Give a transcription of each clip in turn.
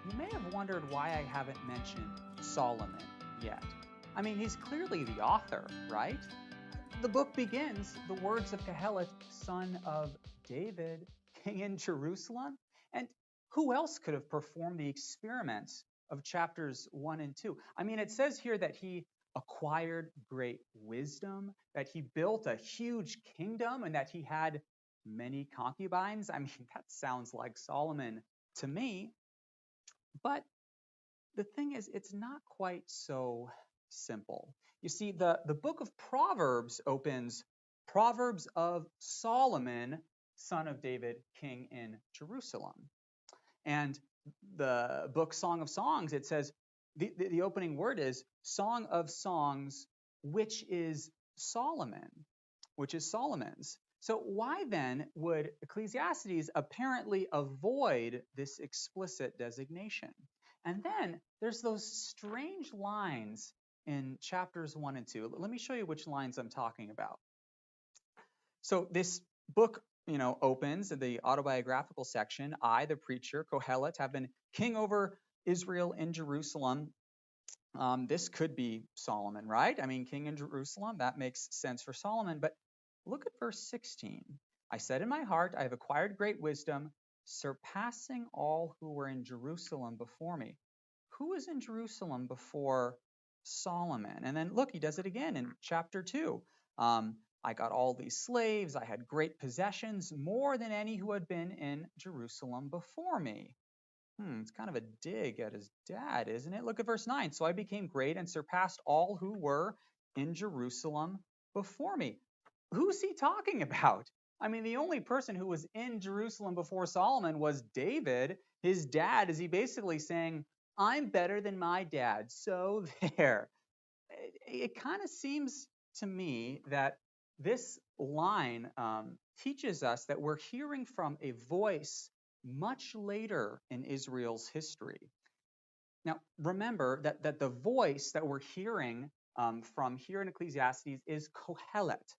You may have wondered why I haven't mentioned Solomon yet. I mean, he's clearly the author, right? The book begins, the words of Kehelet, son of David, king in Jerusalem. And who else could have performed the experiments of chapters 1 and 2? I mean, it says here that he acquired great wisdom, that he built a huge kingdom, and that he had many concubines. I mean, that sounds like Solomon to me. But the thing is, it's not quite so simple. You see, the book of Proverbs opens Proverbs of Solomon, son of David, king in Jerusalem. And the book Song of Songs, it says, the opening word is Song of Songs, which is Solomon, which is Solomon's. So why then would Ecclesiastes apparently avoid this explicit designation? And then there's those strange lines in chapters 1 and 2. Let me show you which lines I'm talking about. So this book, opens the autobiographical section. I, the preacher, Kohelet, have been king over Israel in Jerusalem. This could be Solomon, right? I mean, king in Jerusalem, that makes sense for Solomon. But look at verse 16. I said in my heart, I have acquired great wisdom, surpassing all who were in Jerusalem before me. Who was in Jerusalem before Solomon? And then look, he does it again in chapter 2. I got all these slaves. I had great possessions, more than any who had been in Jerusalem before me. It's kind of a dig at his dad, isn't it? Look at verse 9. So I became great and surpassed all who were in Jerusalem before me. Who's he talking about? I mean, the only person who was in Jerusalem before Solomon was David, his dad. Is he basically saying, I'm better than my dad? So there. It kind of seems to me that this line teaches us that we're hearing from a voice much later in Israel's history. Now, remember that the voice that we're hearing from here in Ecclesiastes is Kohelet.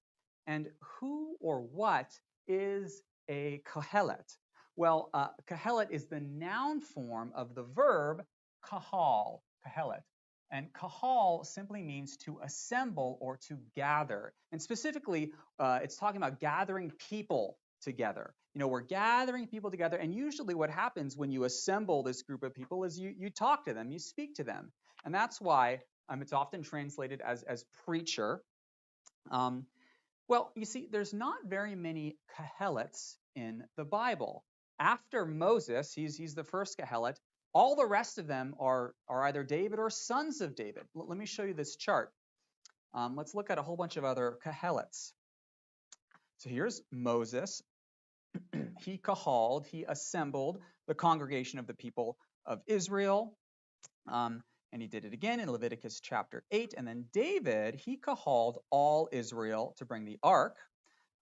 And who or what is a Kohelet? Well, Kohelet is the noun form of the verb kahal, Kohelet. And kahal simply means to assemble or to gather. And specifically, it's talking about gathering people together. We're gathering people together, and usually what happens when you assemble this group of people is you talk to them, you speak to them. And that's why it's often translated as preacher. Well, you see, there's not very many Kohelets in the Bible. After Moses, he's the first Kohelet. All the rest of them are either David or sons of David. Let me show you this chart. Let's look at a whole bunch of other Kohelets. So here's Moses. He kahaled, he assembled the congregation of the people of Israel. And he did it again in Leviticus chapter 8. And then David, he kahaled all Israel to bring the ark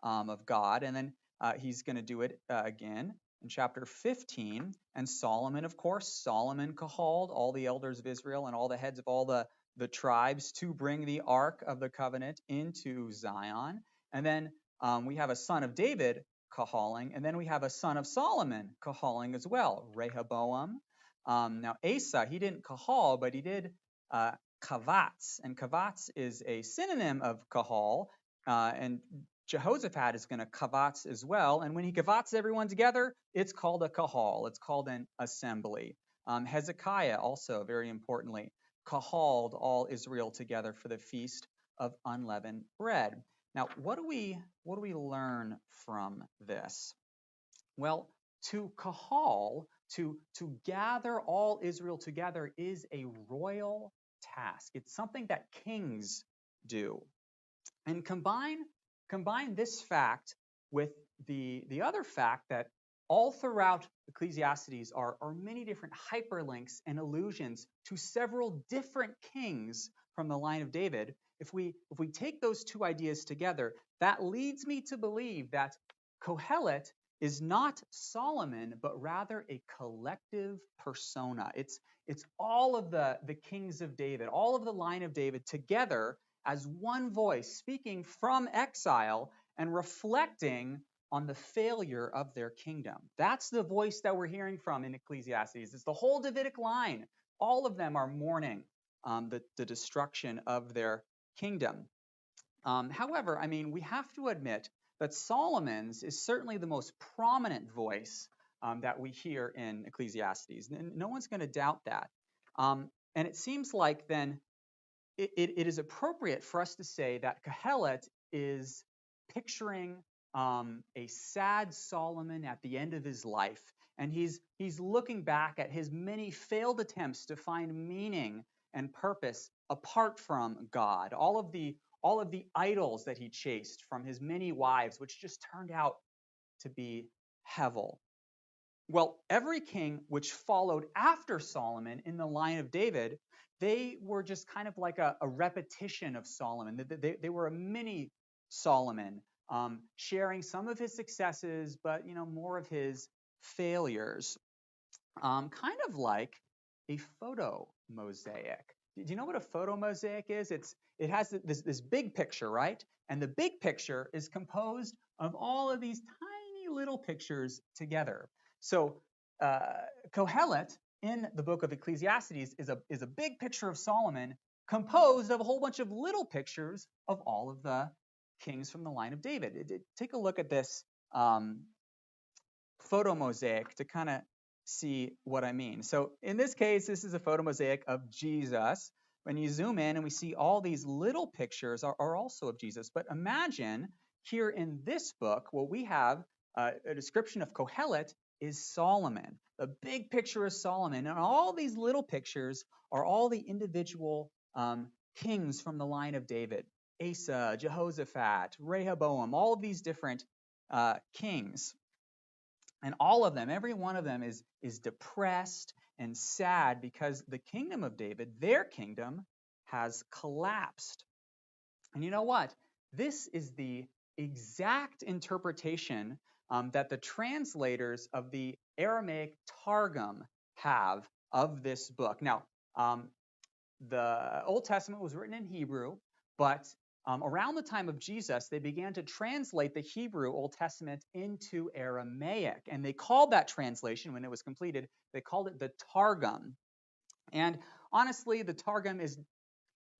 of God. And then he's going to do it again in chapter 15. And Solomon, of course, Solomon kahaled all the elders of Israel and all the heads of all the tribes to bring the ark of the covenant into Zion. And then we have a son of David kahaling, and then we have a son of Solomon kahaling as well, Rehoboam. Now Asa, he didn't kahal, but he did kavatz, and kavatz is a synonym of kahal, and Jehoshaphat is going to kavatz as well, and when he kavatz everyone together, it's called a kahal, it's called an assembly. Hezekiah also, very importantly, kahaled all Israel together for the feast of unleavened bread. Now, what do we learn from this? Well, to kahal, to gather all Israel together, is a royal task. It's something that kings do. And combine this fact with the other fact that all throughout Ecclesiastes are many different hyperlinks and allusions to several different kings from the line of David. If we take those two ideas together, that leads me to believe that Kohelet is not Solomon, but rather a collective persona. It's all of the kings of David, all of the line of David together as one voice, speaking from exile and reflecting on the failure of their kingdom. That's the voice that we're hearing from in Ecclesiastes. It's the whole Davidic line. All of them are mourning the destruction of their kingdom. However, I mean, we have to admit that Solomon's is certainly the most prominent voice that we hear in Ecclesiastes. No one's going to doubt that. And it seems like then it is appropriate for us to say that Kohelet is picturing a sad Solomon at the end of his life. And he's looking back at his many failed attempts to find meaning and purpose apart from God. All of the idols that he chased from his many wives, which just turned out to be Hevel. Well, every king which followed after Solomon in the line of David, they were just kind of like a repetition of Solomon. They were a mini Solomon, sharing some of his successes, but more of his failures. Kind of like a photo mosaic. Do you know what a photo mosaic is? It has this big picture, right? And the big picture is composed of all of these tiny little pictures together. So Kohelet in the book of Ecclesiastes is a big picture of Solomon composed of a whole bunch of little pictures of all of the kings from the line of David. Take a look at this photo mosaic to kind of see what I mean. So in this case, this is a photo mosaic of Jesus. When you zoom in and we see all these little pictures are also of Jesus. But imagine here in this book, what we have a description of Kohelet is Solomon. The big picture is Solomon. And all these little pictures are all the individual kings from the line of David. Asa, Jehoshaphat, Rehoboam, all of these different kings. And all of them, every one of them is depressed and sad because the kingdom of David, their kingdom, has collapsed. And you know what? This is the exact interpretation that the translators of the Aramaic Targum have of this book. Now, the Old Testament was written in Hebrew, but around the time of Jesus, they began to translate the Hebrew Old Testament into Aramaic. And they called that translation, when it was completed, they called it the Targum. And honestly, the Targum is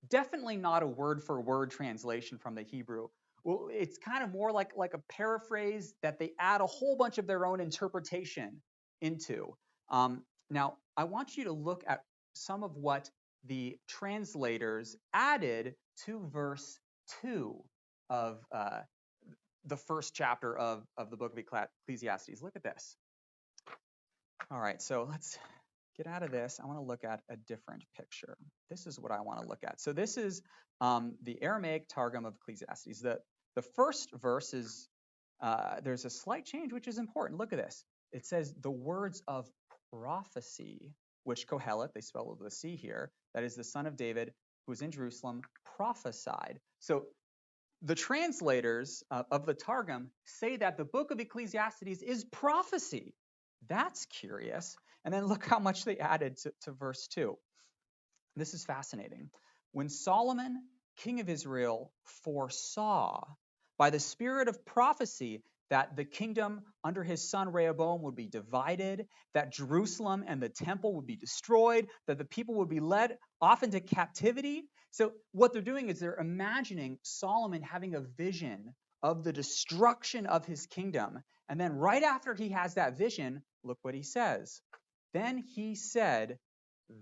definitely not a word-for-word translation from the Hebrew. Well, it's kind of more like a paraphrase that they add a whole bunch of their own interpretation into. Now, I want you to look at some of what the translators added to verse 2 of the first chapter of the book of Ecclesiastes. Look at this. All right, so let's get out of this. I want to look at a different picture. This is what I want to look at. So this is the Aramaic Targum of Ecclesiastes. The first verse is, there's a slight change, which is important. Look at this. It says the words of prophecy, which Kohelet, they spell it with a C here, that is the son of David, who was in Jerusalem, prophesied. So the translators of the Targum say that the book of Ecclesiastes is prophecy. That's curious. And then look how much they added to verse 2. This is fascinating. When Solomon, king of Israel, foresaw by the spirit of prophecy that the kingdom under his son Rehoboam would be divided, that Jerusalem and the temple would be destroyed, that the people would be led off into captivity. So what they're doing is they're imagining Solomon having a vision of the destruction of his kingdom. And then right after he has that vision, look what he says. Then he said,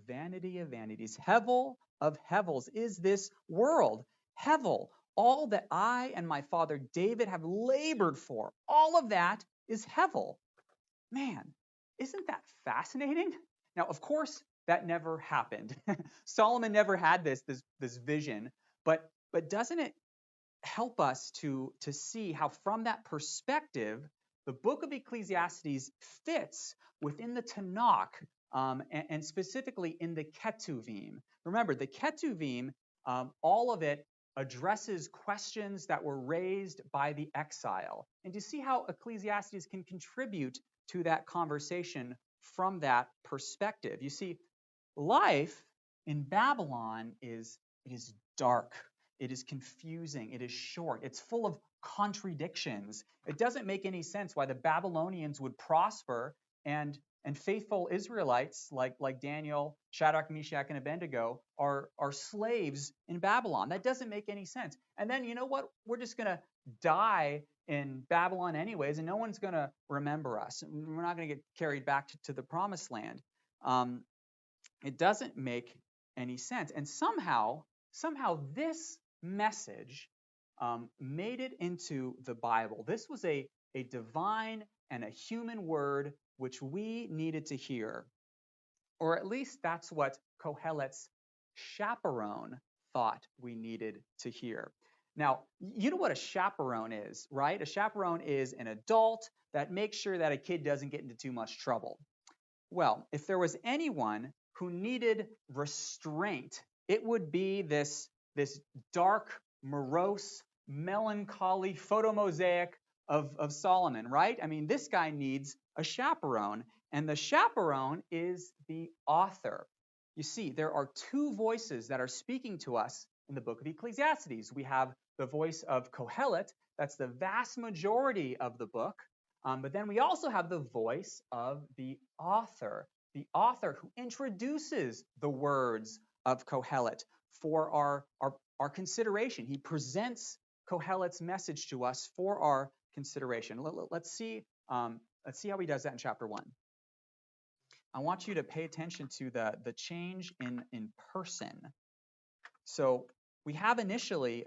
vanity of vanities, Hevel of Hevels is this world. Hevel, all that I and my father David have labored for, all of that is Hevel. Man, isn't that fascinating? Now, of course, that never happened. Solomon never had this vision, but doesn't it help us to see how from that perspective, the book of Ecclesiastes fits within the Tanakh, and specifically in the Ketuvim. Remember, the Ketuvim, all of it addresses questions that were raised by the exile. And to see how Ecclesiastes can contribute to that conversation from that perspective. You see, life in Babylon is dark. It is confusing. It is short. It's full of contradictions. It doesn't make any sense why the Babylonians would prosper and faithful Israelites like Daniel, Shadrach, Meshach, and Abednego are slaves in Babylon. That doesn't make any sense. And then, you know what? We're just going to die in Babylon anyways, and no one's going to remember us. We're not going to get carried back to the promised land. It doesn't make any sense. And somehow this message made it into the Bible. This was a divine and a human word which we needed to hear. Or at least that's what Kohelet's chaperone thought we needed to hear. Now, you know what a chaperone is, right? A chaperone is an adult that makes sure that a kid doesn't get into too much trouble. Well, if there was anyone who needed restraint, it would be this dark, morose, melancholy photomosaic of Solomon, right? I mean, this guy needs a chaperone, and the chaperone is the author. You see, there are two voices that are speaking to us in the book of Ecclesiastes. We have the voice of Kohelet, that's the vast majority of the book, but then we also have the voice of the author who introduces the words of Kohelet for our consideration. He presents Kohelet's message to us for our consideration. Let's see how he does that in chapter 1. I want you to pay attention to the change in person. So we have initially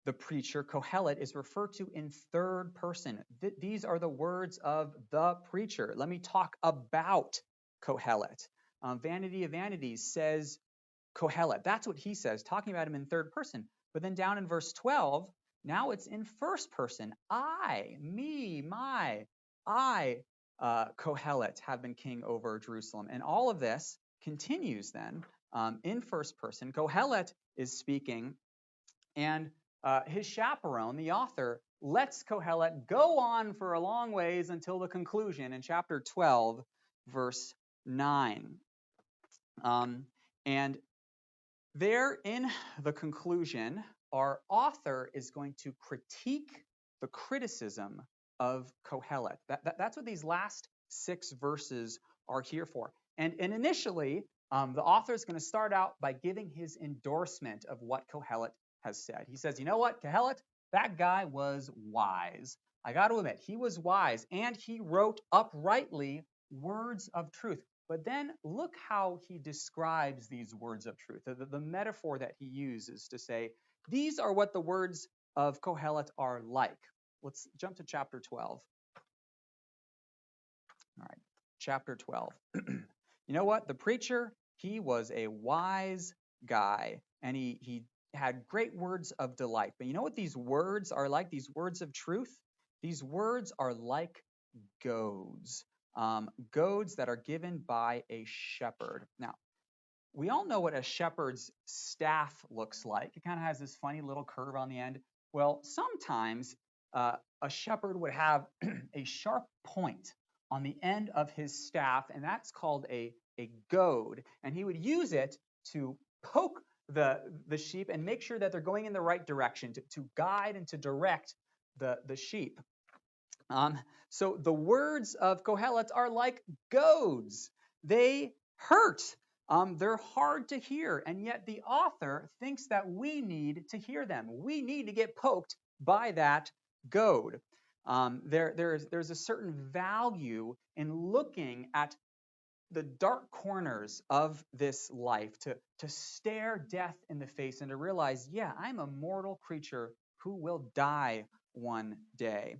the preacher, Kohelet, is referred to in third person. These are the words of the preacher. Let me talk about Kohelet. Vanity of Vanities says Kohelet. That's what he says, talking about him in third person. But then down in verse 12, now it's in first person. I, me, my, I, Kohelet, have been king over Jerusalem. And all of this continues then in first person. Kohelet is speaking, and his chaperone, the author, lets Kohelet go on for a long ways until the conclusion in chapter 12, verse 9. And there in the conclusion, our author is going to critique the criticism of Kohelet. That's what these last 6 verses are here for. And initially, the author is going to start out by giving his endorsement of what Kohelet has said. He says, you know what, Kohelet, that guy was wise. I got to admit, he was wise, and he wrote uprightly words of truth. But then look how he describes these words of truth. The metaphor that he uses to say, these are what the words of Kohelet are like. Let's jump to chapter 12. All right, chapter 12. You know what? The preacher, he was a wise guy, and he had great words of delight. But you know what these words are like, these words of truth? These words are like goads. Goads that are given by a shepherd. Now, we all know what a shepherd's staff looks like. It kind of has this funny little curve on the end. Well, sometimes a shepherd would have a sharp point on the end of his staff, and that's called a goad. And he would use it to poke the sheep and make sure that they're going in the right direction, to guide and to direct the sheep. So the words of Kohelet are like goads. They hurt. They're hard to hear, and yet the author thinks that we need to hear them. We need to get poked by that goad. There's a certain value in looking at the dark corners of this life, to stare death in the face and to realize, yeah, I'm a mortal creature who will die one day.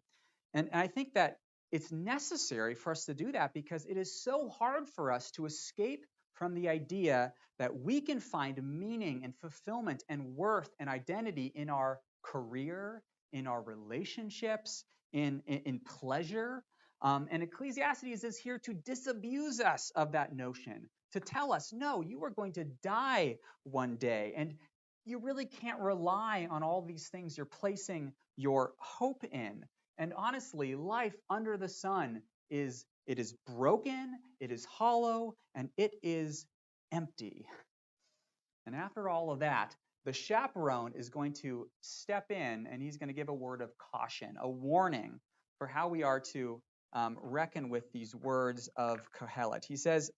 And I think that it's necessary for us to do that because it is so hard for us to escape from the idea that we can find meaning and fulfillment and worth and identity in our career, in our relationships, in pleasure. And Ecclesiastes is here to disabuse us of that notion, to tell us, no, you are going to die one day. And you really can't rely on all these things you're placing your hope in. And honestly, life under the sun is broken, it is hollow, and it is empty. And after all of that, the chaperone is going to step in and he's going to give a word of caution, a warning for how we are to reckon with these words of Kohelet. He says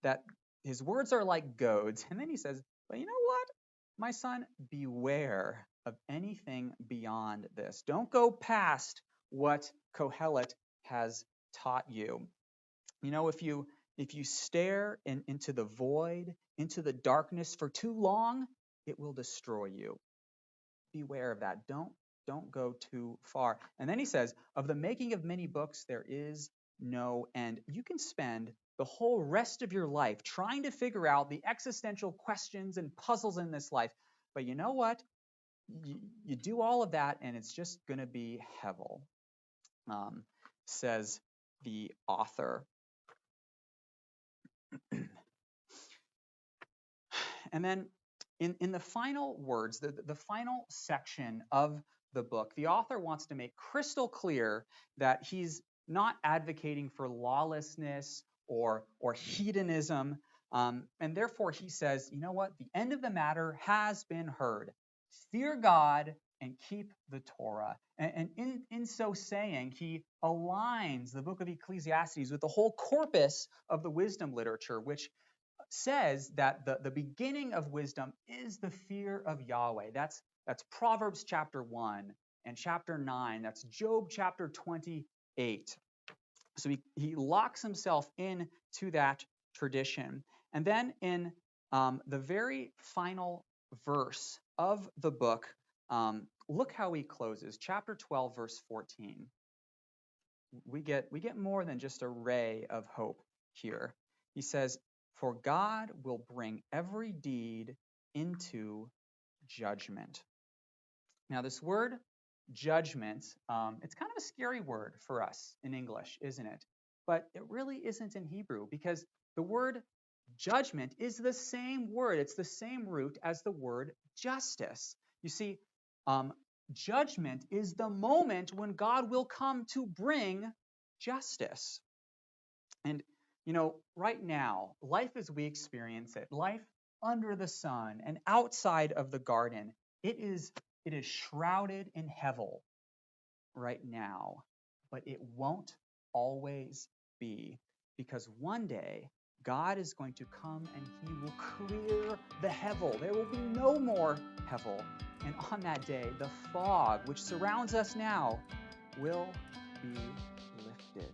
that his words are like goads, and then he says, but you know what, my son, beware of anything beyond this. Don't go past what Kohelet has taught you. You know, if you stare into the void, into the darkness for too long, it will destroy you. Beware of that. Don't go too far. And then he says, of the making of many books, there is no end. You can spend the whole rest of your life trying to figure out the existential questions and puzzles in this life. But you know what? You do all of that, and it's just going to be hevel, says the author. And then in the final words, the final section of the book, the author wants to make crystal clear that he's not advocating for lawlessness or hedonism. And therefore, he says, you know what? The end of the matter has been heard. Fear God and keep the Torah. And in so saying, he aligns the book of Ecclesiastes with the whole corpus of the wisdom literature, which says that the beginning of wisdom is the fear of Yahweh. That's Proverbs chapter 1 and chapter 9. That's Job chapter 28. So he locks himself into that tradition. And then in the very final verse of the book, look how he closes. Chapter 12, verse 14. We get more than just a ray of hope here. He says, for God will bring every deed into judgment. Now, this word judgment, it's kind of a scary word for us in English, isn't it? But it really isn't in Hebrew, because the word judgment is the same word. It's the same root as the word justice. You see, judgment is the moment when God will come to bring justice. And you know, right now, life as we experience it, life under the sun and outside of the garden, it is shrouded in hevel right now, but it won't always be, because one day God is going to come and he will clear the hevel. There will be no more hevel. And on that day, the fog which surrounds us now will be lifted.